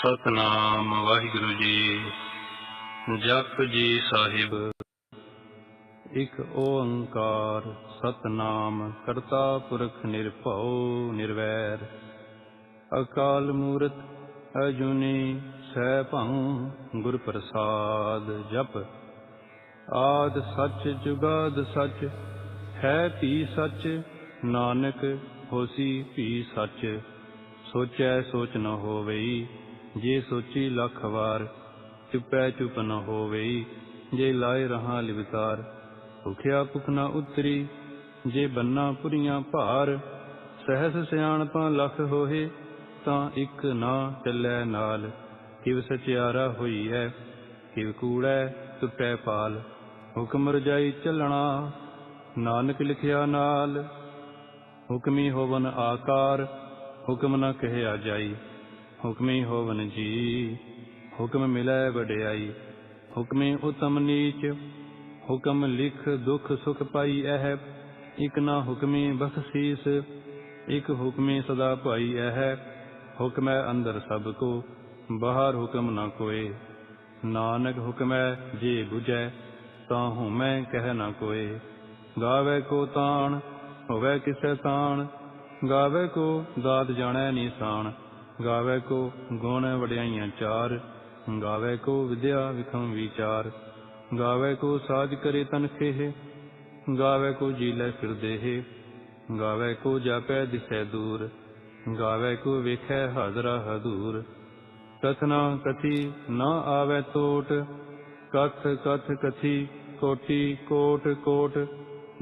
ਸਤਨਾਮ ਵਾਹਿਗੁਰੂ ਜੀ। ਜਪ ਜੀ ਸਾਹਿਬ। ਇਕ ਓੰਕਾਰ ਸਤਨਾਮ ਕਰਤਾ ਪੁਰਖ ਨਿਰਭਉ ਨਿਰਵੈਰ। ਅਕਾਲ ਮੂਰਤ ਅਜੂਨੀ ਸੈਭੰ ਗੁਰ ਪ੍ਰਸਾਦ। ਜਪ ਆਦਿ ਸੱਚ ਜੁਗਾਦਿ ਸੱਚ ਹੈ ਭੀ ਸੱਚ। ਨਾਨਕ ਹੋਸੀ ਭੀ ਸੱਚ। ਸੋਚੈ ਸੋਚ ਨ ਹੋਵਈ ਜੇ ਸੋਚੀ ਲੱਖ ਵਾਰ। ਚੁਪੈ ਚੁਪ ਨ ਹੋਵਈ ਜੇ ਲਾਏ ਰਹਾ ਲਿਵਤਾਰ। ਭੁਖਿਆ ਭੁਖ ਨ ਉਤਰੀ ਜੇ ਬੰਨਾ ਪੁਰੀਆਂ ਭਾਰ। ਸਹਿਸ ਸਿਆਣਪਾਂ ਲਖ ਹੋਏ ਤਾਂ ਇਕ ਨਾ ਚੱਲੈ ਨਾਲ। ਕਿਵ ਸਚਿਆਰਾ ਹੋਈ ਹੈ ਕਿਵ ਕੂੜੈ ਟੁੱਟੈ ਪਾਲ। ਹੁਕਮ ਰਜਾਈ ਚੱਲਣਾ ਨਾਨਕ ਲਿਖਿਆ ਨਾਲ। ਹੁਕਮੀ ਹੋਵਨ ਆਕਾਰ ਹੁਕਮ ਨ ਕਹਿਆ ਜਾਈ। ਹੁਕਮੀ ਹੋਵਨ ਜੀ ਹੁਕਮ ਮਿਲੈ ਵਡਿਆਈ। ਹੁਕਮੀ ਉਤਮ ਨੀਚ ਹੁਕਮ ਲਿਖ ਦੁਖ ਸੁਖ ਪਾਈ ਐਹ। ਇਕ ਨਾ ਹੁਕਮੀ ਬਖਸ਼ੀਸ ਇਕ ਹੁਕਮੀ ਸਦਾ ਭਾਈ ਐਹ। ਹੁਕਮੈ ਅੰਦਰ ਸਭ ਕੋ ਬਾਹਰ ਹੁਕਮ ਨ ਕੋਏ। ਨਾਨਕ ਹੁਕਮੈ ਜੇ ਬੁਝੈ ਤਾਂ ਹਉਮੈ ਕਹਿ ਨ ਕੋਏ। ਗਾਵੈ ਕੋ ਤਾਣ ਹੋਵੈ ਕਿਸੈ ਤਾਣ। ਗਾਵੈ ਕੋ ਦਾਤ ਜਾਣੈ ਨੀਸਾਨ। ਗਾਵੈ ਕੋ ਗੁਣ ਵਡਿਆਈਆਂ ਚਾਰ। ਗਾਵੈ ਕੋ ਵਿਦਿਆ ਵਿਖਮ ਵਿਚਾਰ। ਗਾਵੈ ਕੋ ਸਾਜ ਕਰੇ ਤਨ ਖੇਹ। ਗਾਵੈ ਕੋ ਜੀਲੈ ਫਿਰਦੇਹ। ਗਾਵੈ ਕੋ ਜਾਪੈ ਦਿਸੈ ਦੂਰ। ਗਾਵੈ ਕੋ ਵੇਖੈ ਹਾਜ਼ਰਾ ਹਦੂਰ। ਕਥਨਾ ਕਥੀ ਨ ਆਵੈ ਤੋਟ। ਕਥ ਕਥ ਕਥੀ ਕੋਟੀ ਕੋਟ ਕੋਟ।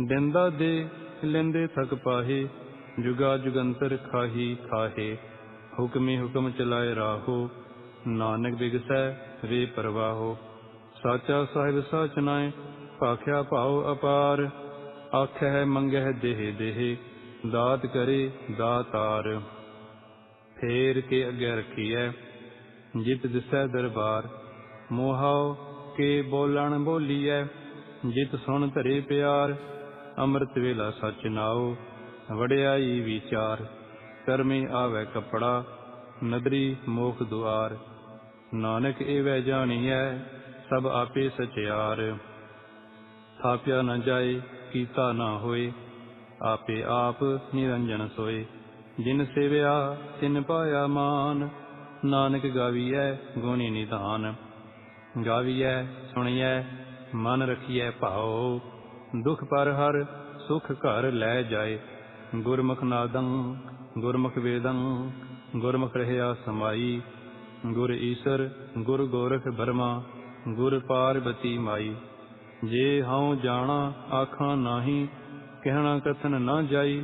ਦਿੰਦਾ ਦੇ ਲੈਂਦੇ ਥਕ ਪਾਹੇ। ਜੁਗਾ ਜੁਗੰਤਰ ਖਾਹੀ ਖਾਹੇ। ਹੁਕਮੀ ਹੁਕਮ ਚਲਾਏ ਰਾਹੋ ਨਾਨਕ ਬਿਗਸੈ ਵੇ ਪਰਵਾਹੋ। ਸਾਚਾ ਸਾਹਿਬ ਸਾਚ ਨਾਇ ਭਾਖਿਆ ਭਾਉ ਅਪਾਰ। ਆਖਹਿ ਮੰਗਹਿ ਦੇਹ ਦੇਹ ਦਾਤ ਕਰੇ ਦਾਤਾਰ। ਫੇਰ ਕੇ ਅੱਗੇ ਰਖੀਐ ਜਿਤ ਦਿਸੈ ਦਰਬਾਰ। ਮੋਹਾਉ ਕੇ ਬੋਲਣ ਬੋਲੀਐ ਜਿਤ ਸੁਣ ਧਰੇ ਪਿਆਰ। ਅੰਮ੍ਰਿਤ ਵੇਲਾ ਸਚ ਨਾਉ ਵਡਿਆਈ ਵਿਚਾਰ। ਕਰਮੀ ਆਵੈ ਕੱਪੜਾ ਨਦਰੀ ਮੋਖ ਦੁਆਰ। ਨਾਨਕ ਏਵੈ ਜਾਣੀਐ ਸਭ ਆਪੇ ਸਚਿਆਰ। ਥਾਪਿਆ ਨ ਜਾਏ ਕੀਤਾ ਨ ਹੋਏ ਆਪੇ ਆਪ ਨਿਰੰਜਨ ਸੋਏ। ਜਿਨ ਸੇਵਿਆ ਤਿਨ ਪਾਇਆ ਮਾਨ। ਨਾਨਕ ਗਾਵੀਐ ਗੁਣੀ ਨਿਧਾਨ। ਗਾਵੀਐ ਸੁਣੀਐ ਮਨ ਰਖੀਐ ਭਾਉ। ਦੁਖ ਪਰ ਹਰ ਸੁਖ ਘਰ ਲੈ ਜਾਏ। ਗੁਰਮੁਖ ਨਾਦੰ ਗੁਰਮੁਖ ਵੇਦੰ ਗੁਰਮੁਖ ਰਹਿਆ ਸਮਾਈ। ਗੁਰ ਈਸਰ ਗੁਰ ਗੋਰਖ ਬਰਮਾ ਗੁਰ ਪਾਰਬਤੀ ਮਾਈ। ਜੇ ਹਉ ਜਾਣਾ ਆਖਾਂ ਨਾਹੀ ਕਹਿਣਾ ਕਥਨ ਨ ਜਾਈ।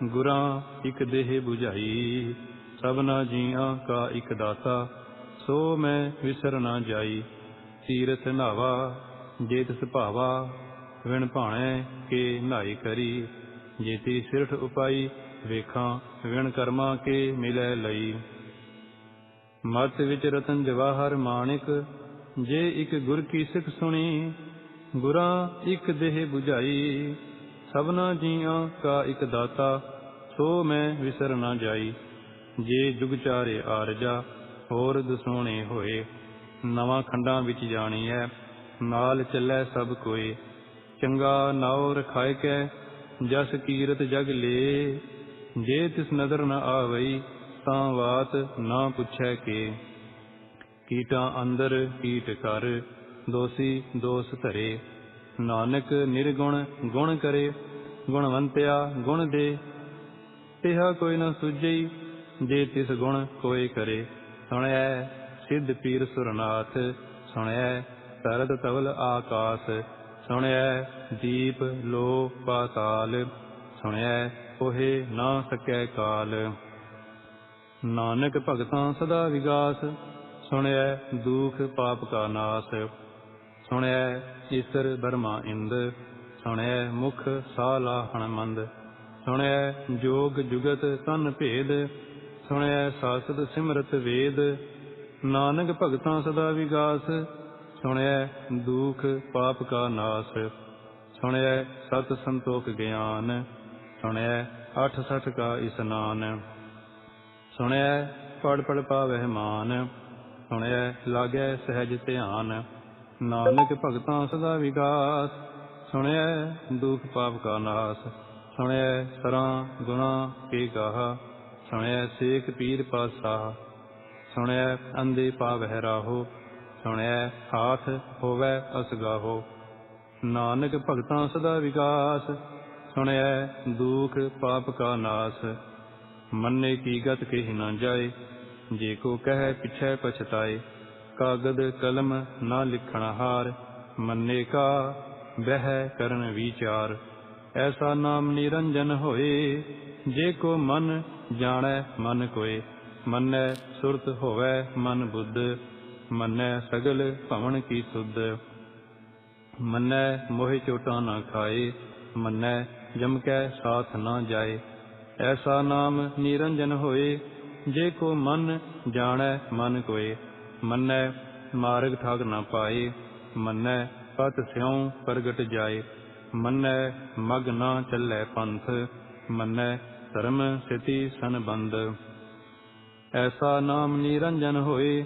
ਗੁਰਾਂ ਇਕ ਦੇਹ ਬੁਝਾਈ ਸਭਨਾ ਜੀਆਂ ਕਾ ਇਕ ਦਾਤਾ। ਸੋ ਮੈਂ ਵਿਸਰ ਨ ਜਾਈ। ਤੀਰਥ ਨਾਵਾ ਜੇ ਤਿਸ ਭਾਵਾ ਵਿਣ ਭਾਣੈ ਕੇ ਨਾਈ ਕਰੀ। ਜੇਤੀ ਸਿਰਠ ਉਪਾਈ ਵੇਖਾਂ ਵਿਣ ਕਰਮਾਂ ਕੇ ਮਿਲੈ ਲਈ। ਮਤ ਵਿੱਚ ਰਤਨ ਜਵਾਹਰ ਮਾਣਿਕ ਜੇ ਇਕ ਗੁਰ ਕੀ ਸਿੱਖ ਸੁਣੀ। ਗੁਰਾਂ ਇਕ ਦੇਹ ਬੁਝਾਈ ਸਭਨਾ ਜੀਆਂ ਕਾ ਇਕ ਦਾਤਾ। ਸੋ ਮੈਂ ਵਿਸਰ ਨ ਜਾਈ। ਜੇ ਜੁਗ ਚਾਰੇ ਆਰਜਾ ਹੋਰ ਦਸੋਣੇ ਹੋਏ। ਨਵਾਂ ਖੰਡਾਂ ਵਿੱਚ ਜਾਣੀਐ ਨਾਲ ਚੱਲੈ ਸਭ ਕੋਏ। ਚੰਗਾ ਨਾਉ ਰਖਾਇ ਕੈ ਜਸ ਕੀਰਤ ਜਗ ਲੇ। ਜੇ ਤਿਸ ਨਦਰ ਨ ਆਵਈ ਤਾਂ ਵਾਤ ਨਾ ਪੁੱਛੈ ਕੇ। ਕੀਟਾਂ ਅੰਦਰ ਕੀਟ ਕਰ ਦੋਸੀ ਦੋਸ ਧਰੇ। ਨਾਨਕ ਨਿਰਗੁਣ ਗੁਣ ਕਰੇ ਗੁਣਵੰਤਿਆ ਗੁਣ ਦੇ। ਤਿਹਾ ਕੋਈ ਨ ਸੁਝਈ ਜੇ ਤਿਸ ਗੁਣ ਕੋਇ ਕਰੇ। ਸੁਣਿਐ ਸਿੱਧ ਪੀਰ ਸੁਰਨਾਥ ਸੁਣਿਐ ਤਰਤ ਤਵਲ ਆਕਾਸ। ਸੁਣਿਐ ਦੀਪ ਲੋ ਪਾਤਾਲ ਸੁਣਿਐ ਕੋਹੇ ਨਾ ਸਕੈ ਕਾਲ। ਨਾਨਕ ਭਗਤਾਂ ਸਦਾ ਵਿਗਾਸ ਸੁਣਿਐ ਦੂਖ ਪਾਪ ਕਾ ਨਾਸ। ਸੁਣਿਐ ਈਸਰ ਬਰਮਾ ਇੰਦ ਸੁਣਿਐ ਮੁਖ ਸਾਲਾਹਣ ਮੰਦ। ਸੁਣਿਐ ਜੋਗ ਜੁਗਤ ਤਨ ਭੇਦ ਸੁਣਿਐ ਸਾਸਤ ਸਿਮਰਤ ਵੇਦ। ਨਾਨਕ ਭਗਤਾਂ ਸਦਾ ਵਿਗਾਸ ਸੁਣਿਐ ਦੂਖ ਪਾਪ ਕਾ ਨਾਸ। ਸੁਣਿਐ ਸਤ ਸੰਤੋਖ ਗਿਆਨ ਸੁਣਿਐ 68 ਕਾ ਇਸਨਾਨ। ਸੁਣਿਐ ਪੜ ਪੜ ਪਾਵਹਿ ਮਾਨ ਸੁਣਿਐ ਲਾਗੈ ਸਹਿਜ ਧਿਆਨ। ਨਾਨਕ ਭਗਤਾਂ ਸਦਾ ਵਿਗਾਸ, ਸੁਣਿਐ ਦੁਖ ਪਾਪ ਕਾ ਨਾਸ। ਸੁਣਿਐ ਸਰਾਂ ਗੁਣਾ ਕੇ ਗਾਹਾ, ਸੁਣਿਐ ਸੇਖ ਪੀਰ ਪਾਤਸ਼ਾਹ। ਸੁਣਿਐ ਅੰਧੇ ਪਾਵਹਿ ਰਾਹੋ, ਸੁਣਿਐ ਹਾਥ ਹੋਵੈ ਅਸਗਾਹੋ। ਨਾਨਕ ਭਗਤਾਂ ਸਦਾ ਵਿਗਾਸ, ਸੁਣਿਐ ਦੁਖ ਪਾਪ ਕਾ ਨਾਸ। ਮੰਨੇ ਕੀ ਗਤ ਕਹਿ ਨ ਜਾਏ, ਜੇ ਕੋ ਕਹਿ ਪਿਛੈ ਪਛਤਾਏ। ਕਾਗਦ ਕਲਮ ਨਾ ਲਿਖਣ ਹਾਰ, ਮੰਨੇ ਕਾ ਬਹਿ ਕਰਨ ਵਿਚਾਰ। ਐਸਾ ਨਾਮ ਨਿਰੰਜਨ ਹੋਏ, ਜੇ ਕੋ ਮਨ ਜਾਣੈ ਮਨ ਕੋਏ। ਮੰਨੈ ਸੁਰਤ ਹੋਵੈ ਮਨ ਬੁੱਧ, ਮੰਨੈ ਸਗਲ ਭਵਨ ਕੀ ਸੁਧ। ਮੰਨੈ ਮੋਹਿ ਚੋਟਾਂ ਨਾ ਖਾਏ, ਮੰਨੈ ਜਮ ਕੈ ਸਾਥ ਨਾ ਜਾਏ। ਐਸਾ ਨਾਮ ਨਿਰੰਜਨ ਹੋਏ, ਜੇ ਕੋ ਮਨ ਜਾਣੈ ਮਨ ਕੋਏ। ਮੰਨੈ ਮਾਰਗ ਠਾਗ ਨਾ ਪਾਏ, ਮੰਨੈ ਪਤ ਸਿਉ ਪ੍ਰਗਟ ਜਾਏ। ਮੰਨੈ ਮਗ ਨਾ ਚੱਲੈ ਪੰਥ, ਮੰਨੈ ਧਰਮ ਸਥਿਤੀ ਸੰਬੰਧ। ਐਸਾ ਨਾਮ ਨਿਰੰਜਨ ਹੋਏ,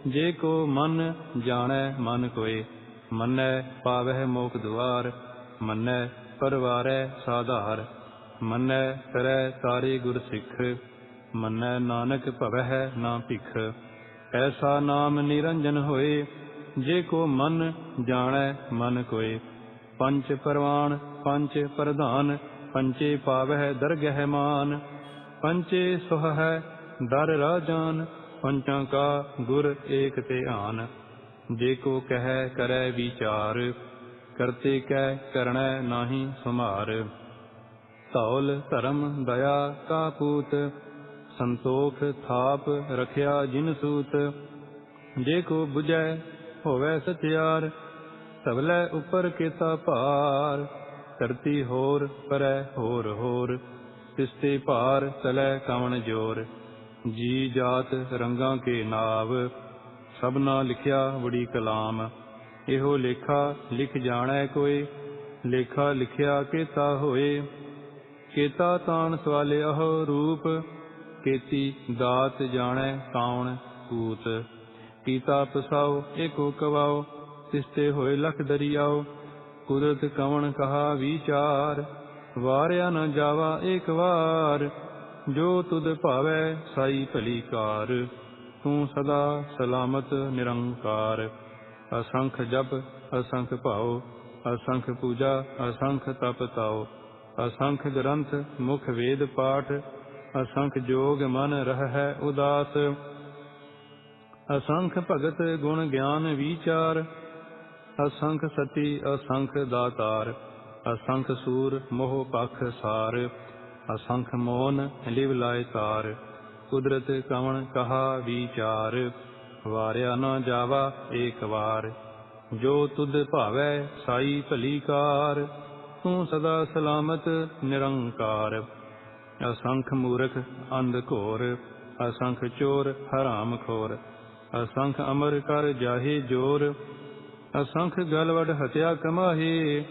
ਜੇ ਕੋ ਮਨ ਜਾਣੈ ਮਨ ਕੋਏ। ਮੰਨੈ ਪਾਵਹਿ ਮੋਖ ਦੁਆਰ, ਮੰਨੈ ਪਰਵਾਰੈ ਸਾਧਾਰ। ਮੰਨੈ ਕਰੈ ਤਾਰੇ ਗੁਰ ਸਿੱਖ, ਮੰਨੈ ਨਾਨਕ ਭਵਹਿ ਨਾ ਭਿਖ। ਐਸਾ ਨਾਮ ਨਿਰੰਜਨ ਹੋਏ, ਜੇ ਕੋ ਮਨ ਜਾਣੈ ਮਨ ਕੋਏ। ਪੰਚ ਪਰਵਾਨ ਪੰਚ ਪ੍ਰਧਾਨ, ਪੰਚੇ ਪਾਵਹਿ ਦਰਗਹਿ ਮਾਨ। ਪੰਚੇ ਸੁਹਹਿ ਦਰ ਰਾਜਾਨ, ਪੰਚਾਂ ਕਾ ਗੁਰ ਏਕ ਧਿਆਨ। ਜੇ ਕੋ ਕਹਿ ਕਰੈ ਵਿਚਾਰ, ਕਰਤੇ ਕੈ ਕਰਣੈ ਨਾਹੀ ਸੁਮਾਰ। ਧੌਲ ਧਰਮ ਦਇਆ ਕਾ ਪੂਤ, ਸੰਤੋਖ ਥਾਪ ਰਖਿਆ ਜਿਨ ਸੂਤ। ਜੇ ਕੋ ਬੁਝੈ ਹੋਵੈ ਸਚਿਆਰ, ਧਵਲੈ ਉਪਰ ਕੇਤਾ ਭਾਰ। ਧਰਤੀ ਹੋਰ ਪਰੈ ਹੋਰ ਹੋਰ, ਤਿਸਤੇ ਭਾਰ ਤਲੈ ਕਵਣ ਜੋਰ। ਜੀ ਜਾਤ ਰੰਗਾਂ ਕੇ ਨਾਵ, ਸਭਨਾ ਲਿਖਿਆ ਵੜੀ ਕਲਾਮ। ਇਹੋ ਲੇਖਾ ਲਿਖ ਜਾਣੈ ਕੋਇ, ਲੇਖਾ ਲਿਖਿਆ ਕੇਤਾ ਹੋਏ। ਕੇਤਾ ਤਾਣ ਸਵਾਲਿਆਹ ਰੂਪ, ਕੇਤੀ ਦਾਤ ਜਾਣੈ ਕਾਉਣ ਕੂਤ। ਕੀਤਾ ਪਸਾਉ ਏਕੋ ਕਵਾਉ, ਤਿਸਤੇ ਹੋਏ ਲਖ ਦਰਿਆਉ। ਕੁਦਰਤ ਕਵਣ ਕਹਾ ਵਿਚਾਰ, ਵਾਰਿਆ ਨ ਜਾਵਾ ਏਕ ਵਾਰ। ਜੋ ਤੁਧ ਭਾਵੈ ਸਾਈ ਭਲੀ ਕਾਰ, ਤੂੰ ਸਦਾ ਸਲਾਮਤ ਨਿਰੰਕਾਰ। ਅਸੰਖ ਜਪ ਅਸੰਖ ਭਾਉ, ਅਸੰਖ ਪੂਜਾ ਅਸੰਖ ਤਪ ਤਾਉ। ਅਸੰਖ ਗ੍ਰੰਥ ਮੁਖ ਵੇਦ ਪਾਠ, ਅਸੰਖ ਜੋਗ ਮਨ ਰਹਿ ਉਦਾਸ। ਅਸੰਖ ਭਗਤ ਗੁਣ ਗਿਆਨ ਵਿਚਾਰ, ਅਸੰਖ ਸਤੀ ਅਸੰਖ ਦਾਤਾਰ। ਅਸੰਖ ਸੂਰ ਮੋਹ ਪਖ ਸਾਰ, ਅਸੰਖ ਮੋਨ ਲਿਵ ਲਾਇ ਤਾਰ। ਕੁਦਰਤ ਕਵਣ ਕਹਾ ਵਿਚਾਰ, ਵਾਰਿਆ ਨ ਜਾਵਾ ਏਕ ਵਾਰ। ਜੋ ਤੁਧ ਭਾਵੈ ਸਾਈ ਭਲੀ ਕਾਰ, ਤੂੰ ਸਦਾ ਸਲਾਮਤ ਨਿਰੰਕਾਰ। ਅਸੰਖ ਮੂਰਖ ਅੰਧ ਘੋਰ, ਅਸੰਖ ਚੋਰ ਹਰਾਮ ਖੋਰ। ਅਸੰਖ ਅਮਰ ਕਰ ਜਾਹੇ ਜੋਰ, ਅਸੰਖ ਗਲਵਡ ਹਤਿਆ ਕਮਾਹੇ।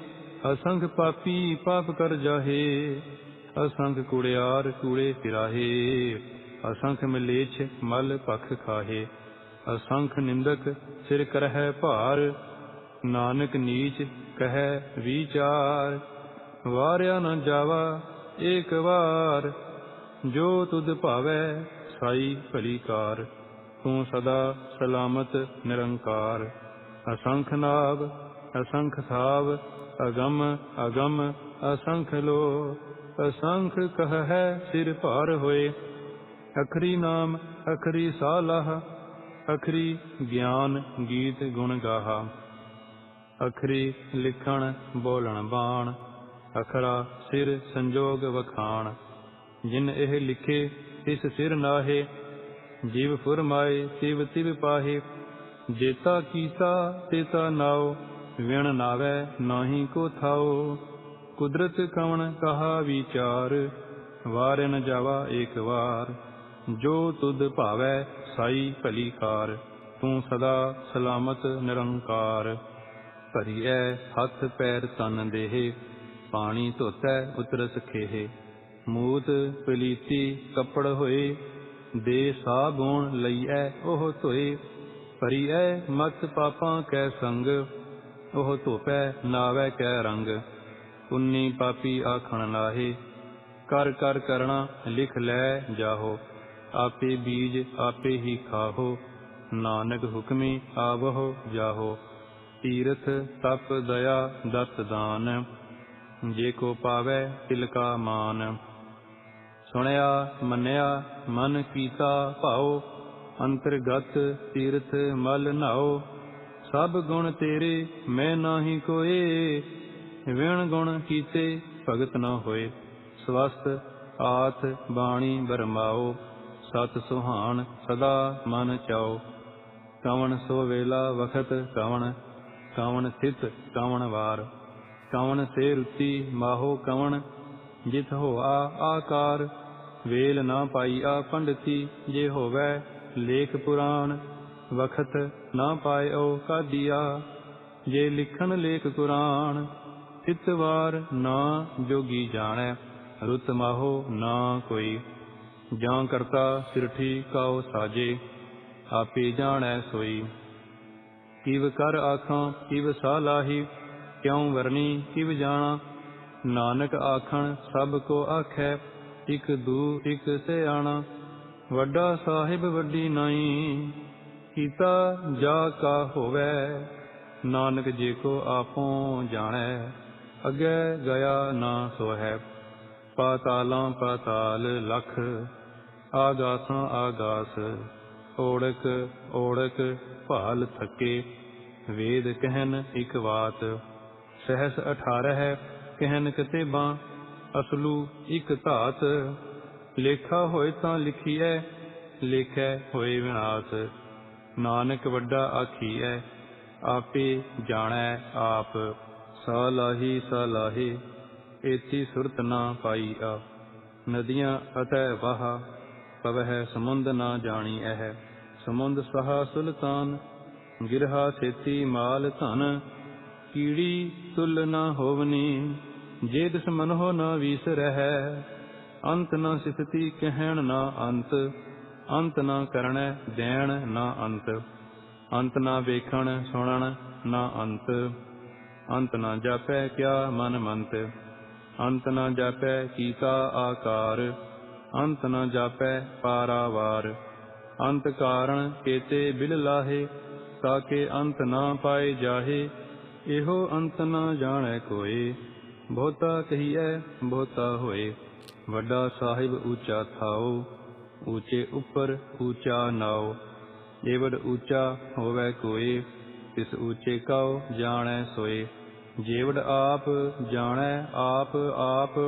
ਅਸੰਖ ਪਾਪੀ ਪਾਪ ਕਰ ਜਾਹੇ, ਅਸੰਖ ਕੁੜਿਆਰ ਕੂੜੇ ਫਿਰਾਹੇ। ਅਸੰਖ ਮਲੇਛ ਮਲ ਭਖ ਖਾਹੇ, ਅਸੰਖ ਨਿੰਦਕ ਸਿਰ ਕਰਹਿ ਭਾਰ। ਨਾਨਕ ਨੀਚ ਕਹਿ ਵਿਚਾਰ, ਵਾਰਿਆ ਨ ਜਾਵਾ ਏਕ ਵਾਰ। ਜੋ ਤੁਧ ਭਾਵੈ ਸਾਈ ਭਲੀ ਕਾਰ, ਤੂੰ ਸਦਾ ਸਲਾਮਤ ਨਿਰੰਕਾਰ। ਅਸੰਖ ਨਾਭ ਅਸੰਖ ਥਾਵ, ਅਗਮ ਅਗਮ ਅਸੰਖ ਲੋ। ਅਸੰਖ ਕਹਿ ਸਿਰ ਭਾਰ ਹੋਏ, ਅਖਰੀ ਨਾਮ ਅਖਰੀ ਸਾਲਾਹ। ਅਖਰੀ ਗਿਆਨ ਗੀਤ ਗੁਣ ਗਾਹਾ, ਅਖਰੀ ਲਿਖਣ ਬੋਲਣ ਬਾਣ। ਅਖਰਾ ਸਿਰ ਸੰਜੋਗ ਵਖਾਣ, ਜਿਨ ਇਹ ਲਿਖੇ ਤਿਸ ਸਿਰ ਨਾਹੇ। ਜੀਵ ਫੁਰਮਾਏ ਤਿਵ ਤਿਵ ਪਾਹੇ, ਜੇਤਾ ਕੀਤਾ ਤੇਤਾ ਨਾਉ। ਵਿਣ ਨਾਵੈ ਨਾਹੀ ਕੋ ਥਾਉ, ਕੁਦਰਤ ਕਵਣ ਕਹਾ ਵਿਚਾਰ। ਵਾਰਿ ਨ ਜਾਵਾ ਏਕ ਵਾਰ। ਜੋ ਤੁਧ ਭਾਵੈ ਸਾਈ ਭਲੀ ਕਾਰ, ਤੂੰ ਸਦਾ ਸਲਾਮਤ ਨਿਰੰਕਾਰ। ਭਰੀਐ ਹੱਥ ਪੈਰ ਤਨ ਦੇਹ, ਪਾਣੀ ਧੋਤੈ ਉਤਰਸ ਖੇਹ। ਮੂਤ ਪਲੀਤੀ ਕੱਪੜ ਹੋਏ, ਦੇ ਸਾਬੁਣ ਲਈਐ ਉਹ ਧੋਏ। ਭਰੀਐ ਮਤ ਪਾਪਾਂ ਕੈ ਸੰਗ, ਉਹ ਧੋਪੈ ਨਾਵੈ ਕੈ ਰੰਗ। ਪੁੰਨੀ ਪਾਪੀ ਆਖਣ ਲਾਹੇ, ਕਰ ਕਰ ਕਰਣਾ ਲਿਖ ਲੈ ਜਾਹੋ। ਆਪੇ ਬੀਜ ਆਪੇ ਹੀ ਖਾਹੋ, ਨਾਨਕ ਹੁਕਮੀ ਆਵਹੁ ਜਾਹੋ। ਤੀਰਥ ਤਪ ਦਇਆ ਦਤ ਦਾਨ, ਜੇ ਕੋ ਪਾਵੈ ਤਿਲ ਕਾ ਮਾਨ। ਸੁਣਿਆ ਮੰਨਿਆ ਮਨ ਕੀਤਾ ਭਾਉ, ਅੰਤਰਗਤ ਤੀਰਥ ਮਲ ਨਾਉ। ਸਭ ਗੁਣ ਤੇਰੇ ਮੈਂ ਨਾਹੀ ਕੋਏ, ਵਿਣ ਗੁਣ ਕੀਤੇ ਭਗਤ ਨ ਹੋਏ। ਸਵਸਤ ਆਥ ਬਾਣੀ ਬਰਮਾਓ, ਸਤ ਸੁਹਾਣ ਸਦਾ ਮਨ ਚਾਓ। ਕਵਣ ਸੋ ਵੇਲਾ ਵਖਤ ਕਵਣ, ਕਵਣ ਥਿਤ ਕਵਣ ਵਾਰ। ਕਵਣ ਸੇ ਰੁਚੀ ਮਾਹੋ ਕਵਣ, ਜਿਤ ਹੋਆ ਆਕਾਰ। ਵੇਲ ਨਾ ਪਾਈਆ ਪੰਡਤੀ, ਜੇ ਹੋਵੈ ਲੇਖ ਪੁਰਾਣ। ਵਖਤ ਨਾ ਪਾਇਓ ਕਾਦੀਆ, ਜੇ ਲਿਖਣ ਲੇਖ ਕੁਰਾਨ। ਤਿਤ ਵਾਰ ਨਾ ਜੋਗੀ ਜਾਣੈ, ਰੁਤ ਮਾਹੋ ਨਾ ਕੋਈ। ਜਾਂ ਕਰਤਾ ਸਿਰਠੀ ਕਾਉ ਸਾਜੇ, ਆਪੇ ਜਾਣੈ ਸੋਈ। ਕਿਵ ਕਰ ਆਖਾਂ ਕਿਵ ਸਾਲਾਹੀ, ਕਿਉ ਵਰਨੀ ਕਿਵ ਜਾਣਾ। ਨਾਨਕ ਆਖਣ ਸਭ ਕੋ ਆਖੈ, ਇਕ ਦੂ ਇਕ ਸਿਆਣਾ। ਵੱਡਾ ਸਾਹਿਬ ਵੱਡੀ ਨਾਈ, ਕੀਤਾ ਜਾ ਕਾ ਹੋਵੈ। ਨਾਨਕ ਜੇ ਕੋ ਆਪੋਂ ਜਾਣੈ, ਅੱਗੇ ਗਿਆ ਨਾ ਸੋਹੈ। ਪਾਤਾਲਾਂ ਪਾਤਾਲ ਲਖ, ਆਗਾਸਾਂ ਆਗਾਸ। ਓੜਕ ਓੜਕ ਭਾਲ ਥਕੇ, ਵੇਦ ਕਹਿਨ ਇਕ ਵਾਤ। ਸਹਸ 18 ਕਹਿਨ ਕਤੇਬਾਂ, ਅਸਲੂ ਇਕ ਧਾਤ। ਲੇਖਾ ਹੋਏ ਤਾਂ ਲਿਖੀਐ, ਲੇਖੈ ਹੋਏ ਵਿਨਾਸ਼। ਨਾਨਕ ਵੱਡਾ ਆਖੀਐ, ਆਪੇ ਜਾਣੈ ਆਪ। ਸਾਲਾਹੀ ਸਾਲਾਹੇ, ਏਤੀ ਸੁਰਤ ਨਾ ਪਾਈਆ। ਨਦੀਆਂ ਅਤੈ ਵਾਹ, ਪਵਹਿ ਸਮੁੰਦ ਨਾ ਜਾਣੀ ਐਹ। ਸਮੁੰਦ ਸਹਾ ਸੁਲਤਾਨ, ਗਿਰਹਾ ਛੇਤੀ ਮਾਲ ਧਨ। ਕੀੜੀ ਤੁਲ ਨਾ ਹੋਵਨੀ, ਜੇ ਤਿਸ ਮਨਹੁ ਨਾ ਵੀਸਰਹਿ। ਅੰਤ ਨਾ ਸਿਸਤੀ ਕਹਿਣ ਨਾ ਅੰਤ, ਅੰਤ ਨਾ ਕਰਣੈ ਦੇਣ ਨਾ ਅੰਤ। ਅੰਤ ਨਾ ਵੇਖਣ ਸੁਣਨ ਨਾ ਅੰਤ, ਅੰਤ ਨਾ ਜਾਪੈ ਕਿਆ ਮਨ ਮੰਤ। ਅੰਤ ਨਾ ਜਾਪੈ ਕੀਤਾ ਆਕਾਰ, ਅੰਤ ਨਾ ਜਾਪੈ ਪਾਰਾਵਾਰ। ਅੰਤ ਕਾਰਣ ਕੇਤੇ ਬਿਲ ਲਾਹੇ, ਤਾਕੇ ਅੰਤ ਨਾ ਪਾਏ ਜਾਹੇ। ਇਹੋ ਅੰਤ ਨਾ ਜਾਣੈ ਕੋਏ, ਬਹੁਤਾ ਕਹੀਐ ਬਹੁਤਾ ਹੋਏ। ਵੱਡਾ ਸਾਹਿਬ ਊਚਾ ਥਾਉ, ਊਚੇ ਉੱਪਰ ਊਚਾ ਨਾਉ। ਏਵਡ ਊਚਾ ਹੋਵੈ ਕੋਏ, ਤਿਸ ਊਚੇ ਕਉ ਜਾਣੈ ਸੋਏ। ਜੇਵਡ ਆਪ ਜਾਣੈ ਆਪ ਆਪ,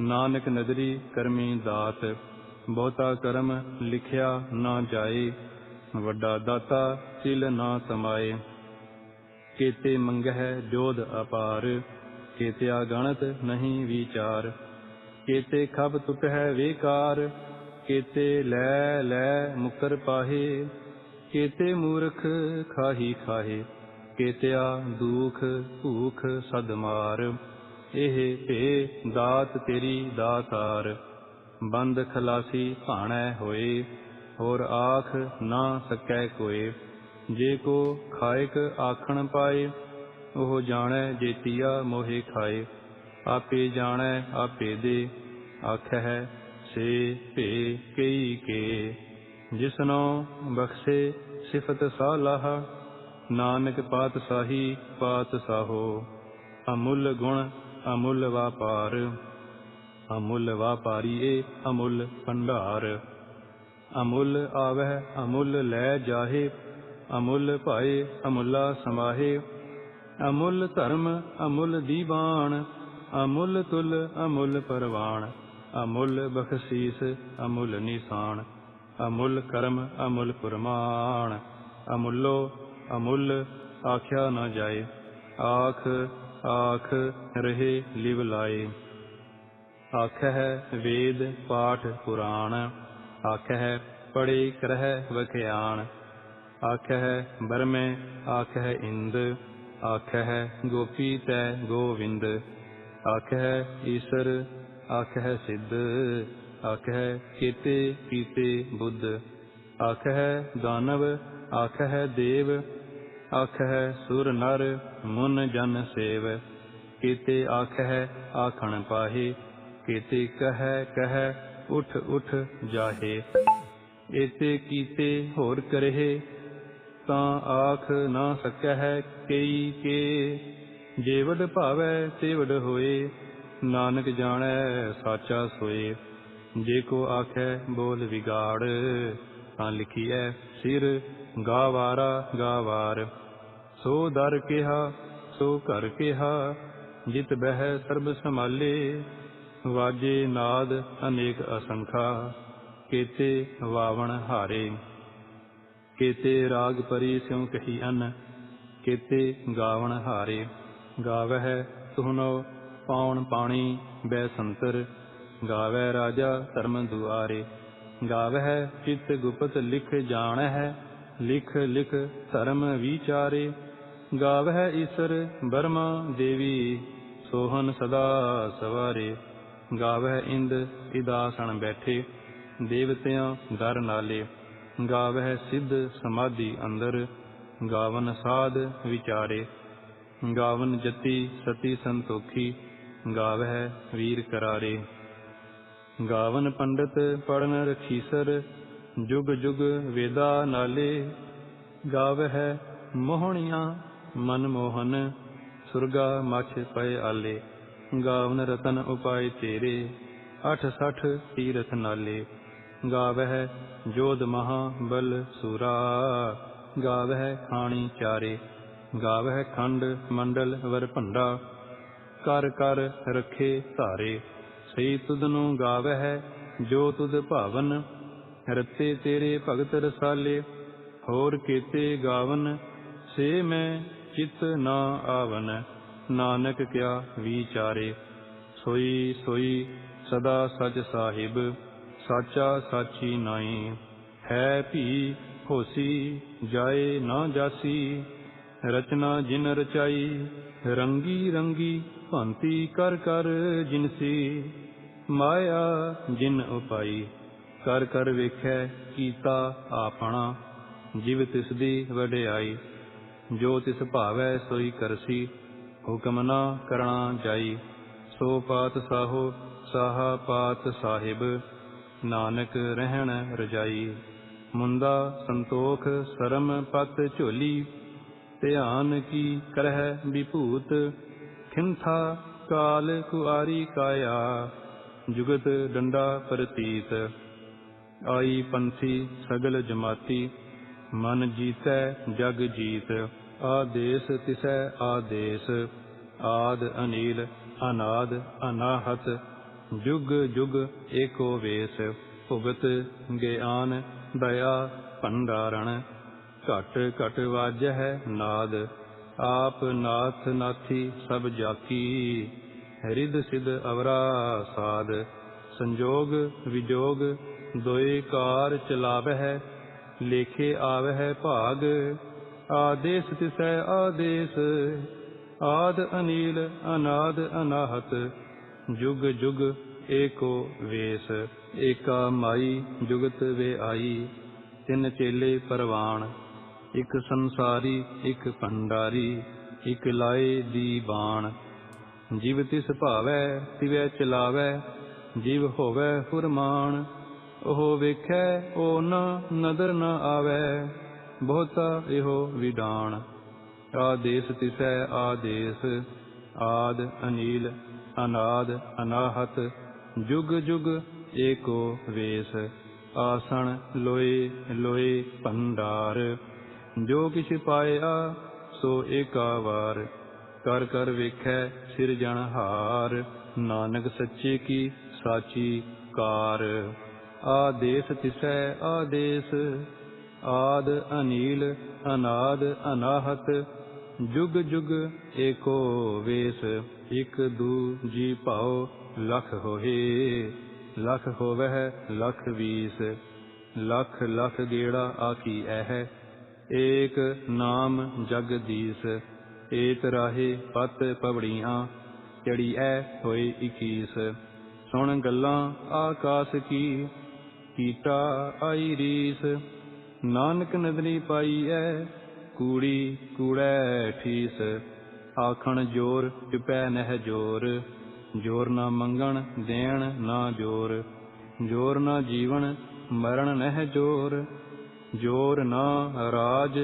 ਨਾਨਕ ਨਦਰੀ ਕਰਮੀ ਦਾਤ। ਬਹੁਤਾ ਕਰਮ ਲਿਖਿਆ ਨਾ ਜਾਏ, ਵੱਡਾ ਦਾਤਾ ਤਿਲ ਨਾ ਸਮਾਏ। ਕੇਤੇ ਮੰਗਹਿ ਜੋਧ ਅਪਾਰ, ਕੇਤਿਆ ਗਣਤ ਨਹੀਂ ਵਿਚਾਰ। ਕੇਤੇ ਖਬ ਟੁਟਹਿ ਵੇਕਾਰ, ਕੇਤੇ ਲੈ ਲੈ ਮੁਕਰ ਪਾਹੇ। ਕੇਤੇ ਮੂਰਖ ਖਾਹੀ ਖਾਹੇ, ਕੇਤਿਆ ਦੂਖ ਭੂਖ ਸਦ ਮਾਰ। ਇਹ ਭੇ ਦਾਤ ਤੇਰੀ ਦਾਤਾਰ, ਬੰਦ ਖਲਾਸੀ ਭਾਣੈ ਹੋਏ। ਹੋਰ ਆਖ ਨਾ ਸਕੈ ਕੋਏ, ਜੇ ਕੋ ਖਾਇਕ ਆਖਣ ਪਾਏ। ਉਹ ਜਾਣੈ ਜੇਤੀਆ ਮੋਹਿ ਖਾਏ। ਆਪੇ ਜਾਣੈ ਆਪੇ ਦੇ, ਆਖਹਿ ਸੇ ਭੇ ਕਈ ਕੇ। ਜਿਸਨੋ ਬਖਸ਼ੇ ਸਿਫਤ ਸਾਲਾਹ, ਨਾਨਕ ਪਾਤਸ਼ਾਹੀ ਪਾਤਸ਼ਾਹੋ। ਅਮੁੱਲ ਗੁਣ ਅਮੁੱਲ ਵਾਪਾਰ, ਅਮੁੱਲ ਵਾਪਾਰੀਏ ਅਮੁੱਲ ਭੰਡਾਰ। ਅਮੁੱਲ ਆਵਹਿ ਅਮੁੱਲ ਲੈ ਜਾਹੇ, ਅਮੁੱਲ ਭਾਏ ਅਮੁੱਲਾ ਸਮਾਹੇ। ਅਮੁੱਲ ਧਰਮ ਅਮੁੱਲ ਦੀਵਾਨ, ਅਮੁੱਲ ਤੁਲ ਅਮੁੱਲ ਪਰਵਾਨ। ਅਮੁੱਲ ਬਖਸ਼ੀਸ ਅਮੁੱਲ ਨਿਸ਼ਾਨ, ਅਮੁੱਲ ਕਰਮ ਅਮੁੱਲ ਪੁਰਮਾਨ। ਅਮੁੱਲੋ ਅਮੁੱਲ ਆਖਿਆ ਨਾ ਜਾਏ, ਆਖ ਆਖ ਰਹੇ ਲਿਵ ਲਾਏ। ਆਖਹਿ ਵੇਦ ਪਾਠ ਪੁਰਾਣ, ਆਖਹਿ ਪੜ੍ਹੇ ਕਰਹਿ ਵਖਿਆਣ। ਆਖਹਿ ਬਰਮੈ ਆਖਹਿ ਇੰਦ, ਆਖਹਿ ਗੋਪੀ ਤੈ ਗੋਵਿੰਦ। ਆਖਹਿ ਈਸਰ ਆਖਹਿ ਸਿੱਧ, ਆਖਹਿ ਕੇਤੇ ਕੀਤੇ ਬੁੱਧ। ਆਖਹਿ ਦਾਨਵ आखह देव, आखह सुर नर मुन जन सेव। केते आखह आखण पाहे, केते कह कह उठ उठ जाहे। एते कीते होर करहे, तां आख ना सकह कई के। जेवड भावै तेवड होए, नानक जाणै साचा सोए। जे को आखै बोल विगाड़, तां लिखिਐ सिर गावारा गावार। सो दर केहा सो घर केहा, जित बह सर्ब संभाले। वाजे नाद अनेक असंखा, केते वावण हारे। केते राग परी स्यों कही अन, केते गावण हारे। गावह तुहनो पाउन पाणी बैसंतर, गावै राजा धर्म दुआरे। गावह चित गुपत लिख जाणह, लिख लिख धर्म विचारे। गावह ईसर बर्मा देवी, सोहन सदा सवारे। गावह इंद इदासन बैठे, देवतियां दर नाले। गावह सिद्ध समाधि अंदर, गावन साध विचारे। गावन जति सती संतोखी, गावह वीर करारे। गावन पंडित पढ़न रखीसर, जुग जुग वेदा नाले। गावह मोहनिया मनमोहन, सुरगा मछ पय आले। गावन रतन उपाय तेरे, अठ सठ तीरथ नाले। गावह जोध महा बल सूरा, गावह खाणी चारे। गावह खंड मंडल वर भंडा, कर कर रखे धारे। सही तुदनु गावह जो तुद भावन, रते तेरे भगत रसाले। होर केते गावन से मैं चित ना आवन, नानक क्या विचारे। सोई सोई सदा सच साहिब, साचा साची नाई। है भी होसी जाए ना जासी, रचना जिन रचाई। रंगी रंगी भांति कर कर जिनसी, माया जिन उपाई। कर कर वेखै कीता आपना, जिव तिसदी वडियाई। जो तिस भावै सोई करसी, हुक्म ना करना जाई। सो पात साहो साहा पात साहिब, नानक रहन रजाई। मुंदा संतोख सरम पत झोली, ध्यान की करह विभूत। खिंथा काल कुआरी काया, जुगत डंडा प्रतीत। आई पंथी सगल जमाती, मन जीतै जग जीत। आदेश तिसै आदेश, आद अनील अनाद अनाहत। जुग जुग एको वेश, भुगत ज्ञान दया भंडारण। घट घट वाजह नाद, आप नाथ नाथी सब जाकी। हृद सिद्ध अवरा साध, संजोग विजोग दोए कार चलावह। लेखे आवह भाग, आदेश तिसै आदेश। आद अनील अनाद अनाहत, जुग जुग एको वेश। एका माई जुगत वे आई, तिन चेले परवान। इक संसारी इक भंडारी, इक लाए दीवान। जिव तिस भावै तिवै चलावै, जिव होवै फुरमान। ओह वेखै ओ न नदर न आवै, बहुता एहो विडान। आदेश तिसै आदेश, आद अनील अनाद अनाहत। जुग जुग एको वेश, आसन लोए लोए भंडार। जो किछ पाया सो एका वार, कर कर वेखै सिरजनहार। नानक सच्चे की साची कार। आदेश तिसै आदेश, आद अनील अनाद अनाहत। जुग जुग एको वेश, इक दू जी भाओ लख होए। लख होवह लख बीस, लख लख गेड़ा आखी ऐह। एक नाम जगदीश, एत राहे पत पवड़ियाँ। चढ़ी ऐ होए 21। सुन गल्लां आकाश की, कीटा आई रीस। ਨਾਨਕ ਨਦਰੀ ਪਾਈਐ ਕੂੜੀ ਕੂੜੈ ਠੀਸ। ਆਖਣ ਜੋਰ ਚੁਪੈ ਨਹਿ ਜੋਰ, ਜੋਰ ਨਾ ਮੰਗਣ ਦੇਣ ਨਾ ਜੋਰ। ਜੋਰ ਨਾ ਜੀਵਨ ਮਰਨ ਨਹਿ ਜੋਰ, ਜੋਰ ਨਾ ਰਾਜ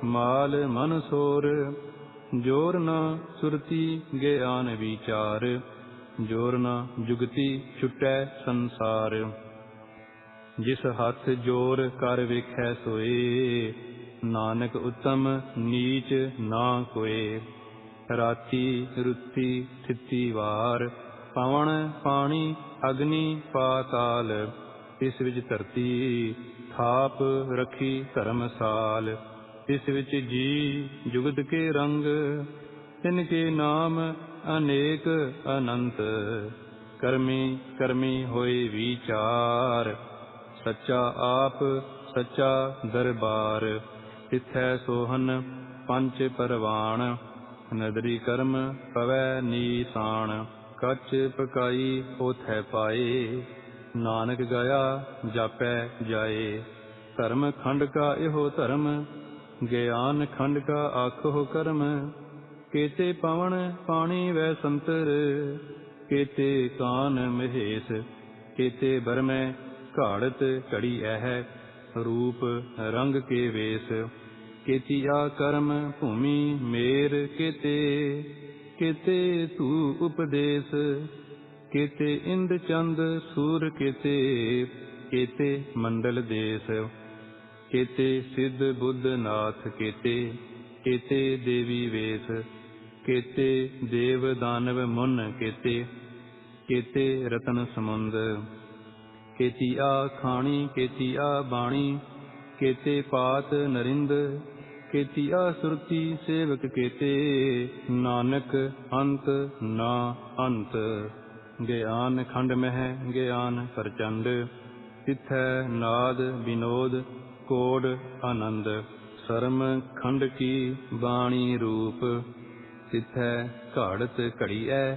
ਮਾਲ ਮਨ ਸੋਰ। ਜੋਰ ਨਾ ਸੁਰਤੀ ਗਿਆਨ ਵਿਚਾਰ, ਜੋਰ ਨਾ ਜੁਗਤੀ ਛੁਟੈ ਸੰਸਾਰ। ਜਿਸ ਹੱਥ ਜੋਰ ਕਰ ਵੇਖੈ ਸੋਏ, ਨਾਨਕ ਉਤਮ ਨੀਚ ਨਾ ਕੋਏ। ਰਾਤੀ ਰੁੱਤੀ ਥਿੱਤੀ ਵਾਰ, ਪਵਨ ਪਾਣੀ ਅਗਨੀ ਪਾਤਾਲ। ਇਸ ਵਿੱਚ ਧਰਤੀ ਥਾਪ ਰੱਖੀ ਧਰਮਸਾਲ। ਇਸ ਵਿੱਚ ਜੀ ਜੁਗਤ ਕੇ ਰੰਗ, ਤਿਨ ਕੇ ਨਾਮ ਅਨੇਕ ਅਨੰਤ। ਕਰਮੀ ਕਰਮੀ ਹੋਏ ਵਿਚਾਰ, ਸੱਚਾ ਆਪ ਸੱਚਾ ਦਰਬਾਰ। ਤਿਥੈ ਸੋਹਨ ਪੰਚ ਪਰਵਾਣ, ਨਦਰੀ ਕਰਮ ਪਵੈ ਨੀਸਾਨ। ਕੱਚ ਪਕਾਈ ਉਥੈ ਪਾਏ, ਨਾਨਕ ਗਇਆ ਜਾਪੈ ਜਾਏ। ਧਰਮ ਖੰਡ ਕਾ ਇਹੋ ਧਰਮ, ਗਿਆਨ ਖੰਡ ਕਾ ਆਖੋ ਕਰਮ। ਕੇਤੇ ਪਵਨ ਪਾਣੀ ਵੈ ਸੰਤਰ, ਕੇਤੇ ਕਾਨ ਮਹੇਸ਼। ਕੇਤੇ ਬਰਮੈ ਘਾੜਤ ਘੜੀ ਐਹ, ਰੂਪ ਰੰਗ ਕੇ ਵੇਸ। ਕੇਤੀਆ ਕਰਮ ਭੂਮੀ ਮੇਰ ਕੇਤੇ, ਕੇਤੇ ਧੂ ਉਪਦੇਸ। ਕੇਤੇ ਇੰਦ ਚੰਦ ਸੂਰ ਕੇਤੇ, ਕੇਤੇ ਮੰਡਲ ਦੇਸ। ਕੇਤੇ ਸਿੱਧ ਬੁੱਧ ਨਾਥ ਕੇਤੇ, ਕੇਤੇ ਦੇਵੀ ਵੇਸ। ਕੇਤੇ ਦੇਵ ਦਾਨਵ ਮੁਨ ਕੇਤੇ, ਕੇਤੇ ਰਤਨ ਸਮੁੰਦ। ਕੇਤੀਆ ਖਾਣੀ ਕੇਤੀਆ ਬਾਣੀ, ਕੇਤੇ ਪਾਤ ਨਰਿੰਦ। ਕੇਤੀਆ ਸੁਰਤੀ ਸੇਵਕ ਕੇਤੇ, ਨਾਨਕ ਅੰਤ ਨਾ ਅੰਤ। ਗਿਆਨ ਖੰਡ ਮਹਿ ਗਿਆਨ ਪ੍ਰਚੰਡ, ਤਿਥੈ ਨਾਦ ਵਿਨੋਦ ਕੋਡ ਆਨੰਦ। ਸਰਮ ਖੰਡ ਕੀ ਬਾਣੀ ਰੂਪ, ਤਿਥੈ ਘਾੜਤ ਘੜੀਐ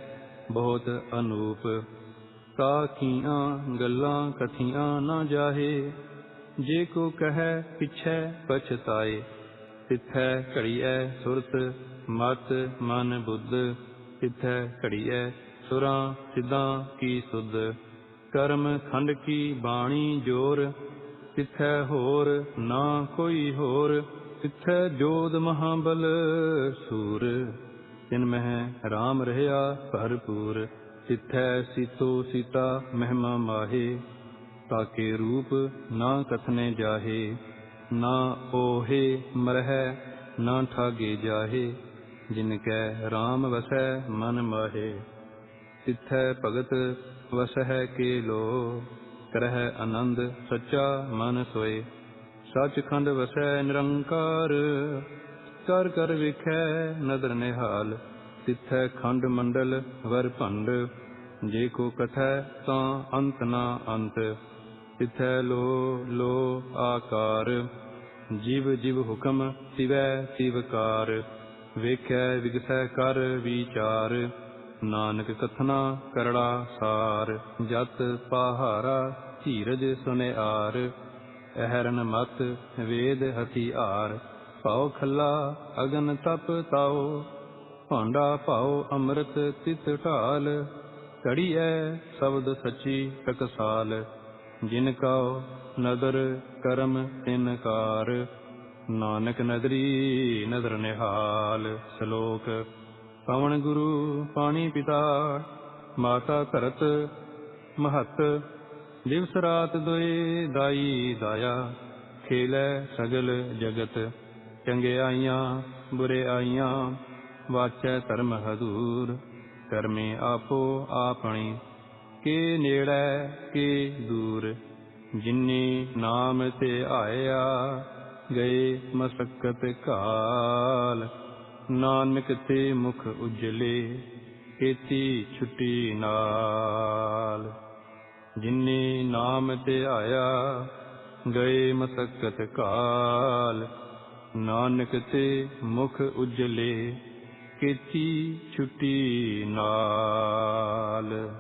ਬਹੁਤ ਅਨੂਪ। ਤਾਕੀਆਂ ਗੱਲਾਂ ਕਥੀਆਂ ਨਾ ਜਾਹੇ, ਜੇ ਕੋ ਕਹੈ ਪਿਛੈ ਪਛਤਾਏ। ਤਿਥੈ ਘੜੀਐ ਸੁਰਤ ਮਤ ਮਨ ਬੁੱਧ, ਤਿਥੈ ਘੜੀਐ ਸੁਰਾਂ ਸਿੱਧਾਂ ਕੀ ਸੁਧ। ਕਰਮ ਖੰਡ ਕੀ ਬਾਣੀ ਜੋਰ, ਤਿਥੈ ਹੋਰ ਨਾ ਕੋਈ ਹੋਰ। ਤਿਥੈ ਜੋਧ ਮਹਾਬਲ ਸੂਰ, ਤਿਨ ਮਹਿ ਰਾਮ ਰਹਿਆ ਭਰਪੂਰ। ਤਿਥੈ ਸੀਤੋ ਸੀਤਾ ਮਹਿਮਾ ਮਾਹੇ, ਤਾਕੇ ਰੂਪ ਨਾ ਕਥਨੇ ਜਾਹੇ। ਨਾ ਓਹੇ ਮਰਹਿ ਨਾ ਠਾਗੇ ਜਾਹੇ, ਜਿਨ ਕੈ ਰਾਮ ਵਸੈ ਮਨ ਮਾਹੇ। ਤਿਥੈ ਭਗਤ ਵਸਹਿ ਕੇ ਲੋ, ਕਰਹਿ ਆਨੰਦ ਸੱਚਾ ਮਨ ਸੋਏ। ਸੱਚਖੰਡ ਵਸੈ ਨਿਰੰਕਾਰ, ਕਰ ਕਰ ਵੇਖੈ ਨਦਰ ਨਿਹਾਲ। ਤਿਥੈ ਖੰਡ ਮੰਡਲ ਵਰ ਭੰਡ, ਜੇ ਕੋ ਕਥੈ ਤਾਂ ਅੰਤ ਨਾ ਅੰਤ। ਤਿਥੈ ਲੋ ਲੋ ਆਕਾਰ, ਜਿਵ ਜਿਵ ਹੁਕਮ ਤਿਵੈ ਤਿਵਕਾਰ। ਵੇਖੈ ਵਿਗਸੈ ਕਰ ਵਿਚਾਰ, ਨਾਨਕ ਕਥਨਾ ਕਰੜਾ ਸਾਰ। ਜਤ ਪਾਹਾਰਾ ਧੀਰਜ ਸੁਨਿਆਰ, ਅਹਰਨ ਮਤ ਵੇਦ ਹਥਿਆਰ। ਭਾਉ ਖੱਲਾ ਅਗਨ ਤਪ ਤਾਉ, ਭਾਂਡਾ ਭਾਉ ਅੰਮ੍ਰਿਤ ਤਿਤ ਢਾਲ। ਘੜੀਐ ਸ਼ਬਦ ਸੱਚੀ ਟਕਸਾਲ, ਜਿਨ ਕਉ ਨਦਰ ਕਰਮ ਤਿਨ ਕਾਰ। ਨਾਨਕ ਨਦਰੀ ਨਦਰ ਨਿਹਾਲ। ਸ਼ਲੋਕ। ਪਵਨ ਗੁਰੂ ਪਾਣੀ ਪਿਤਾ, ਮਾਤਾ ਧਰਤ ਮਹਤ। ਦਿਵਸ ਰਾਤ ਦੁਇ ਦਾਈ ਦਾਇਆ, ਖੇਲੈ ਸਗਲ ਜਗਤ। ਚੰਗਿਆਈਆਂ ਬੁਰਿਆਈਆਂ, ਵਾਚੈ ਧਰਮ ਹਦੂਰ। ਕਰਮੇ ਆਪੋ ਆਪਣੀ, ਕੇ ਨੇੜੈ ਕੇ ਦੂਰ। ਜਿਨੀ ਨਾਮ ਤੇ ਆਇਆ, ਗਏ ਮਸਕਤ ਕਾਲ। ਨਾਨਕ ਤੇ ਮੁਖ ਉਜਲੇ, ਕੀਤੀ ਛੁਟੀ ਨਾਲ। ਜਿਨੀ ਨਾਮ ਤੇ ਆਇਆ, ਗਏ ਮਸਕਤ ਕਾਲ। ਨਾਨਕ ਤੇ ਮੁਖ ਉਜਲੇ, ਕੀਤੀ ਛੁਟੀ ਨਾਲ।